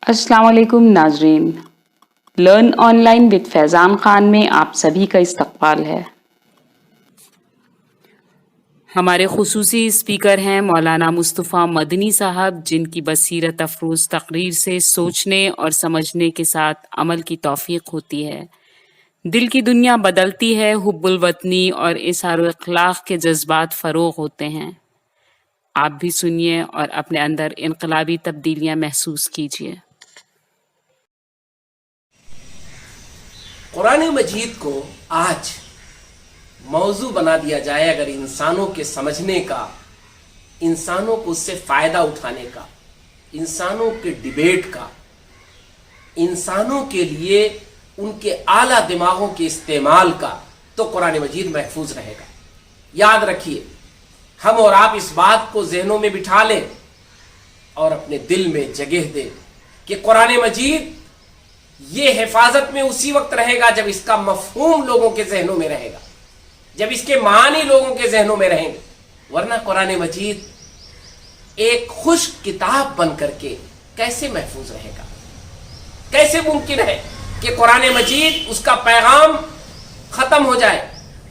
अस्सलाम वालेकुम नाजरीन। Learn online with Faizan Khan में आप सभी का इस्तकबाल है। हमारे खुसूसी स्पीकर हैं मौलाना मुस्तफ़ा मदनी साहब, जिनकी बसीरत अफरोज़ तकरीर से सोचने और समझने के साथ अमल की तौफीक होती है। दिल की दुनिया बदलती है, हुब्बुल वतनी और इसार इखलाक के जज्बात फ़रोग़ होते हैं। आप भी सुनिए और अपने अंदर इनकलाबी तब्दीलियाँ महसूस कीजिए। कुरान मजीद को आज मौजू बना दिया जाए अगर इंसानों के समझने का, इंसानों को उससे फ़ायदा उठाने का, इंसानों के डिबेट का, इंसानों के लिए उनके आला दिमागों के इस्तेमाल का, तो कुरान मजीद महफूज रहेगा। याद रखिए, हम और आप इस बात को जहनों में बिठा लें और अपने दिल में जगह दें कि कुरान मजीद ये हिफाजत में उसी वक्त रहेगा जब इसका मफहूम लोगों के जहनों में रहेगा, जब इसके मानी लोगों के जहनों में रहेंगे। वरना कुरान मजीद एक खुश्क किताब बन करके कैसे महफूज रहेगा? कैसे मुमकिन है कि कुरान मजीद उसका पैगाम खत्म हो जाए,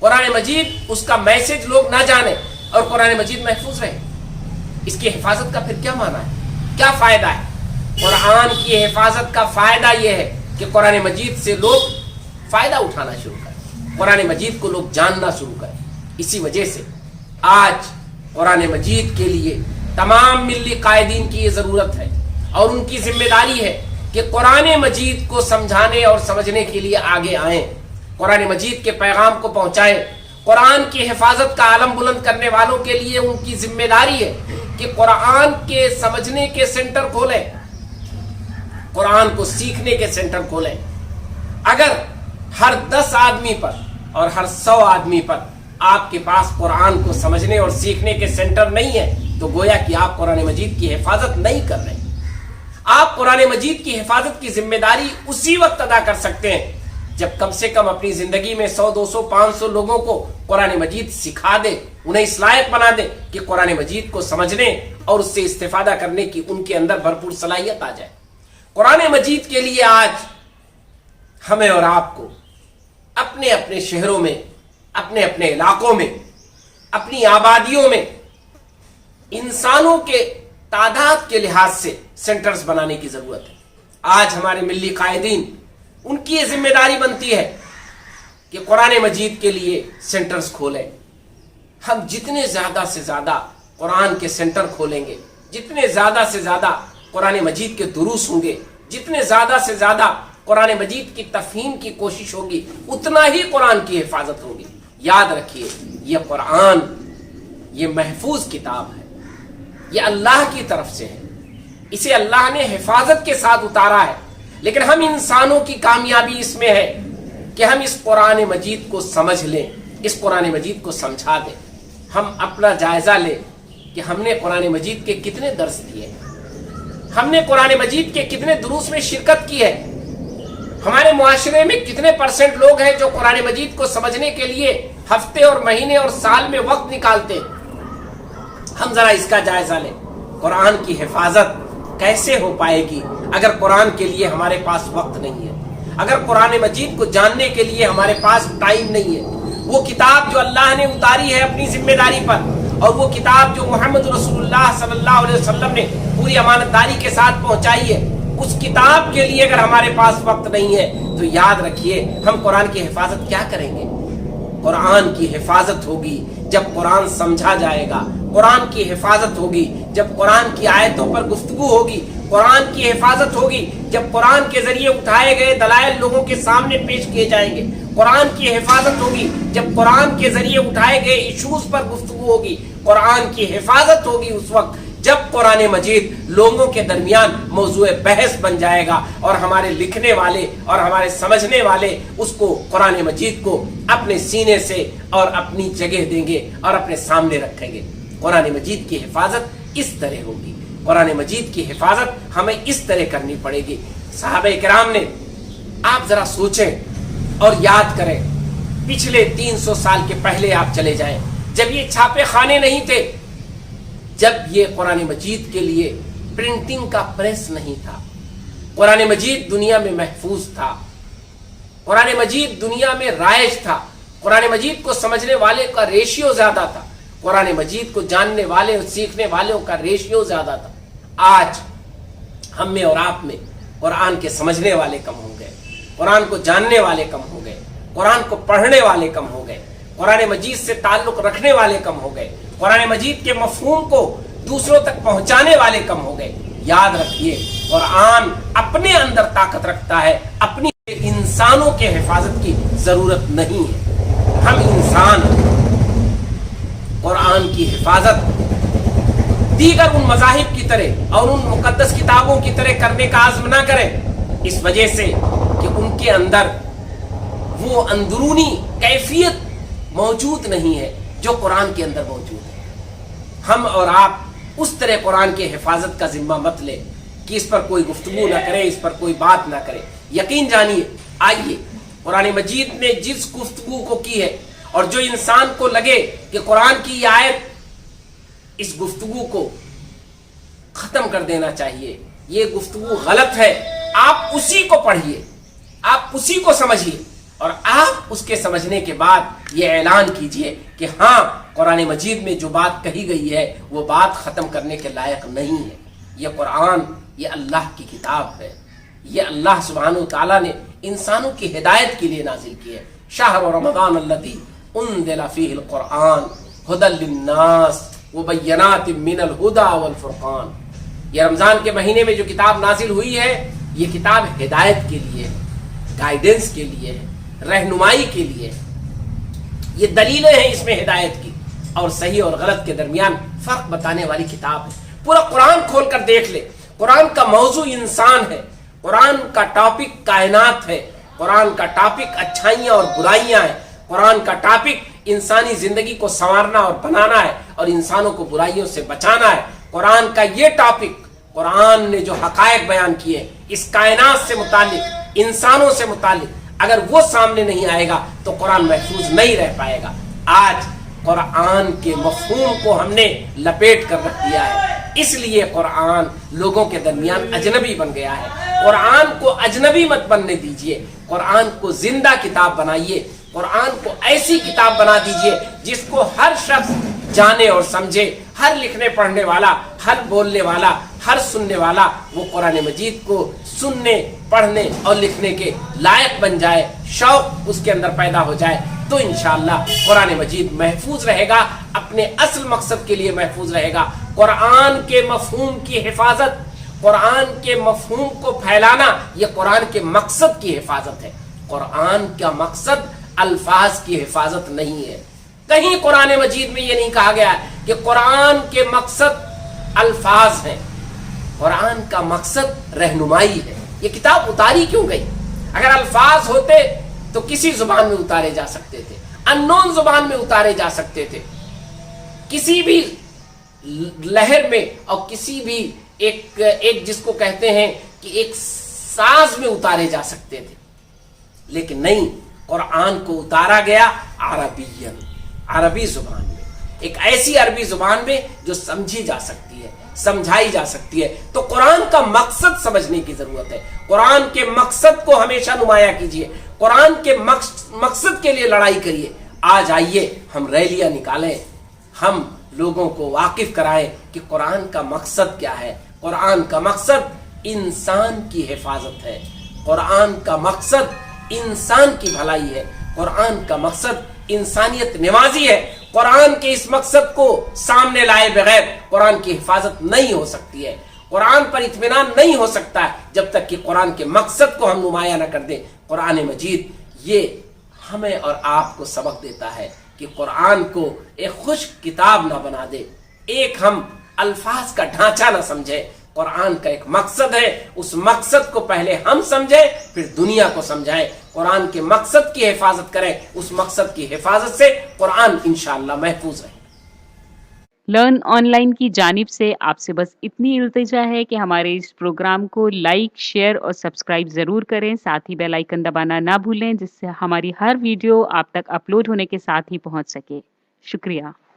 कुरान मजीद उसका मैसेज लोग ना जाने और कुरान मजीद महफूज रहे? इसकी हिफाजत का फिर क्या माना है, क्या फायदा है? कुरान की हिफाजत का फायदा यह है कि कुरान मजीद से लोग फायदा उठाना शुरू करें, कुरान मजीद को लोग जानना शुरू करें। इसी वजह से आज कुरान मजीद के लिए तमाम मिल्ली कायदीन की ये ज़रूरत है और उनकी जिम्मेदारी है कि कुरान मजीद को समझाने और समझने के लिए आगे आएं, कुरान मजीद के पैगाम को पहुंचाएं। कुरान की हिफाजत का आलम बुलंद करने वालों के लिए उनकी जिम्मेदारी है कि कुरान के समझने के सेंटर खोलें, कुरान को सीखने के सेंटर खोलें। अगर हर 10 आदमी पर और हर 100 आदमी पर आपके पास कुरान को समझने और सीखने के सेंटर नहीं है तो गोया कि आप कुरान मजीद की हिफाजत नहीं कर रहे। आप कुरान मजीद की हिफाजत की जिम्मेदारी उसी वक्त अदा कर सकते हैं जब कम से कम अपनी जिंदगी में 100, 200, 500 लोगों को कुरान मजीद सिखा दे, उन्हें इस लायक बना दे कि कुरान मजीद को समझने और उससे इस्तेफादा करने की उनके अंदर भरपूर सलाहियत आ जाए। कुरान मजीद के लिए आज हमें और आपको अपने अपने शहरों में, अपने अपने इलाकों में, अपनी आबादियों में इंसानों के तादाद के लिहाज से सेंटर्स बनाने की जरूरत है। आज हमारे मिल्ली कायदीन, उनकी ये जिम्मेदारी बनती है कि कुरान मजीद के लिए सेंटर्स खोलें। हम जितने ज्यादा से ज्यादा कुरान के सेंटर खोलेंगे, जितने ज्यादा से ज्यादा कुरान मजीद के दुरूस होंगे, जितने ज्यादा से ज्यादा कुरान मजीद की तफहीम की कोशिश होगी, उतना ही कुरान की हिफाजत होगी। याद रखिए, यह कुरान ये महफूज किताब है, ये अल्लाह की तरफ से है, इसे अल्लाह ने हिफाजत के साथ उतारा है। लेकिन हम इंसानों की कामयाबी इसमें है कि हम इस कुरान मजीद को समझ लें, इस कुरान मजीद को समझा दें। हम अपना जायजा लें कि हमने कुरान मजीद के कितने दर्स दिए, हमने कुरान मजीद के कितने दुरूस में शिरकत की है, हमारे मुआशरे में कितने % लोग हैं जो कुरान मजीद को समझने के लिए हफ्ते और महीने और साल में वक्त निकालते हैं। हम जरा इसका जायजा लें। कुरान की हिफाजत कैसे हो पाएगी अगर कुरान के लिए हमारे पास वक्त नहीं है, अगर कुरान मजीद को जानने के लिए हमारे पास टाइम नहीं है? वो किताब जो अल्लाह ने उतारी है अपनी जिम्मेदारी पर, और वो किताब जो मोहम्मद रसूलुल्लाह सल्लल्लाहु अलैहि वसल्लम ने पूरी अमानतदारी के साथ पहुंचाई है, उस किताब के लिए अगर हमारे पास वक्त नहीं है तो याद रखिए हम कुरान की हिफाजत क्या करेंगे? कुरान की हिफाजत होगी जब कुरान समझा जाएगा, कुरान की हिफाजत होगी जब कुरान की आयतों पर गुफ्तगू होगी, कुरान की हिफाजत होगी जब कुरान के जरिए उठाए गए दलाइल लोगों के सामने पेश किए जाएंगे, कुरान की हिफाजत होगी जब कुरान के जरिए उठाए गए इशूज पर गुफ्तगू होगी, कुरान की हिफाजत होगी उस वक्त जब कुरान मजीद लोगों के दरमियान मौजूए बहस बन जाएगा और हमारे लिखने वाले और हमारे समझने वाले उसको कुरान मजीद को अपने सीने से और अपनी जगह देंगे और अपने सामने रखेंगे। कुरान मजीद की हिफाजत इस तरह होगी, कुरान मजीद की हिफाजत हमें इस तरह करनी पड़ेगी। सहाबा किराम ने, आप जरा सोचें और याद करें, पिछले 300 साल के पहले आप चले जाएं, जब ये छापे खाने नहीं थे, जब ये कुरान मजीद के लिए प्रिंटिंग का प्रेस नहीं था, कुरान मजीद दुनिया में महफूज था, कुरान मजीद दुनिया में राइज था, कुरान मजीद को समझने वाले का रेशियो ज्यादा था, कुरान मजीद को जानने वाले और सीखने वालों का रेशियो ज्यादा था। आज हम में और आप में कुरान के समझने वाले कम हो गए, कुरान को जानने वाले कम हो गए, कुरान को पढ़ने वाले कम हो गए, कुरान मजीद से ताल्लुक रखने वाले कम हो गए, कुरान मजीद के मफहूम को दूसरों तक पहुंचाने वाले कम हो गए। याद रखिए, कुरान अपने अंदर ताकत रखता है, अपनी इंसानों के हिफाजत की जरूरत नहीं है। हम इंसान कुरान की हिफाजत दीगर उन मज़ाहिब की तरह और उन मुकद्दस किताबों की तरह करने का आज़्म ना करें, इस वजह से कि उनके अंदर वो अंदरूनी कैफियत मौजूद नहीं है जो कुरान के अंदर मौजूद है। हम और आप उस तरह कुरान की हिफाजत का जिम्मा मत ले कि इस पर कोई गुफ्तगू ना करे, इस पर कोई बात ना करे। यकीन जानिए, आइए कुरान मजीद ने जिस गुफ्तगू को की है और जो इंसान को लगे कि कुरान की ये आयत इस गुफ्तगू को खत्म कर देना चाहिए, ये गुफ्तगू गलत है, आप उसी को पढ़िए, आप उसी को समझिए और आप उसके समझने के बाद ये ऐलान कीजिए कि हाँ, कुरान मजीद में जो बात कही गई है वो बात खत्म करने के लायक नहीं है। ये कुरान, ये अल्लाह की किताब है, ये अल्लाह सुब्हानहू व तआला ने इंसानों की हिदायत के लिए नाजिल की है। शहर रमज़ान अल्लज़ी उन्ज़िला फ़ीहिल कुरआन हुदल लिन्नास व बय्यनातिम मिनल हुदा वल फुरक़ान। ये रमजान के महीने में जो किताब नाजिल हुई है, ये किताब हिदायत के लिए है, गाइडेंस के लिए है, रहनुमाई के लिए है। ये दलीलें हैं इसमें हिदायत की और सही और गलत के दरमियान फर्क बताने वाली किताब है। पूरा कुरान खोल कर देख ले, कुरान का मौजू इंसान है, कुरान का टॉपिक कायनात है, कुरान का टॉपिक अच्छाइयाँ और बुराइयाँ हैं, कुरान का टॉपिक इंसानी जिंदगी को संवारना और बनाना है और इंसानों को बुराइयों से बचाना है। कुरान का ये टॉपिक, कुरान ने जो हकायक बयान किए इस कायनात से मुतालिक, इंसानों से मुतालिक, अगर वो सामने नहीं आएगा तो कुरान महफूज नहीं रह पाएगा। आज कुरान के मफहूम को हमने लपेट कर रख दिया है, इसलिए कुरान लोगों के दरमियान अजनबी बन गया है। कुरान को अजनबी मत बनने दीजिए, कुरान को जिंदा किताब बनाइए, कुरान को ऐसी किताब बना दीजिए जिसको हर शख्स जाने और समझे, हर लिखने पढ़ने वाला, हर बोलने वाला, हर सुनने वाला वो कुरान मजीद को सुनने, पढ़ने और लिखने के लायक बन जाए, शौक उसके अंदर पैदा हो जाए, तो इंशाअल्लाह कुरान मजीद महफूज रहेगा, अपने असल मकसद के लिए महफूज रहेगा। कुरान के मफहूम की हिफाजत, कुरान के मफहूम को फैलाना, ये कुरान के मकसद की हिफाजत है। कुरान का मकसद अल्फाज की हिफाजत नहीं है। कहीं कुरान मजीद में ये नहीं कहा गया कि कुरान के मकसद अल्फाज हैं, कुरान का मकसद रहनुमाई है। ये किताब उतारी क्यों गई? अगर अल्फाज होते तो किसी जुबान में उतारे जा सकते थे, अननोन जुबान में उतारे जा सकते थे, किसी भी लहर में और किसी भी एक जिसको कहते हैं कि एक साज में उतारे जा सकते थे, लेकिन नहीं, कुरान को उतारा गया अरबियन, अरबी जुबान में, एक ऐसी अरबी जुबान में जो समझी जा सकती है, समझाई जा सकती है। तो कुरान का मकसद समझने की जरूरत है। कुरान के मकसद को हमेशा नुमाया कीजिए, कुरान के मकसद के लिए लड़ाई करिए। आज आइए हम रैलियां निकालें, हम लोगों को वाकिफ कराएं कि कुरान का मकसद क्या है। कुरान का मकसद इंसान की हिफाजत है, कुरान का मकसद इंसान की भलाई है, कुरान का मकसद इंसानियत निवाजी है। कुरान के इस मकसद को सामने लाए बगैर कुरान की हिफाजत नहीं हो सकती है, कुरान पर इत्मीनान नहीं हो सकता है जब तक कि कुरान के मकसद को हम नुमाया न कर दें। कुरान मजीद ये हमें और आपको सबक देता है कि कुरान को एक खुश किताब ना बना दे, एक हम अल्फाज का ढांचा ना समझे। कुरान का एक मकसद है, उस मकसद को पहले हम समझें, फिर दुनिया को समझाएं। कुरान के मकसद की हिफाजत करें, उस मकसद की हिफाजत से कुरान इंशाअल्लाह महफूज है। लर्न ऑनलाइन की जानिब से आपसे बस इतनी इल्तिजा है कि हमारे इस प्रोग्राम को लाइक, शेयर और सब्सक्राइब ज़रूर करें। साथ ही बेल आइकन दबाना ना भूलें, जिससे हमारी हर वीडियो आप तक अपलोड होने के साथ ही पहुंच सके। शुक्रिया।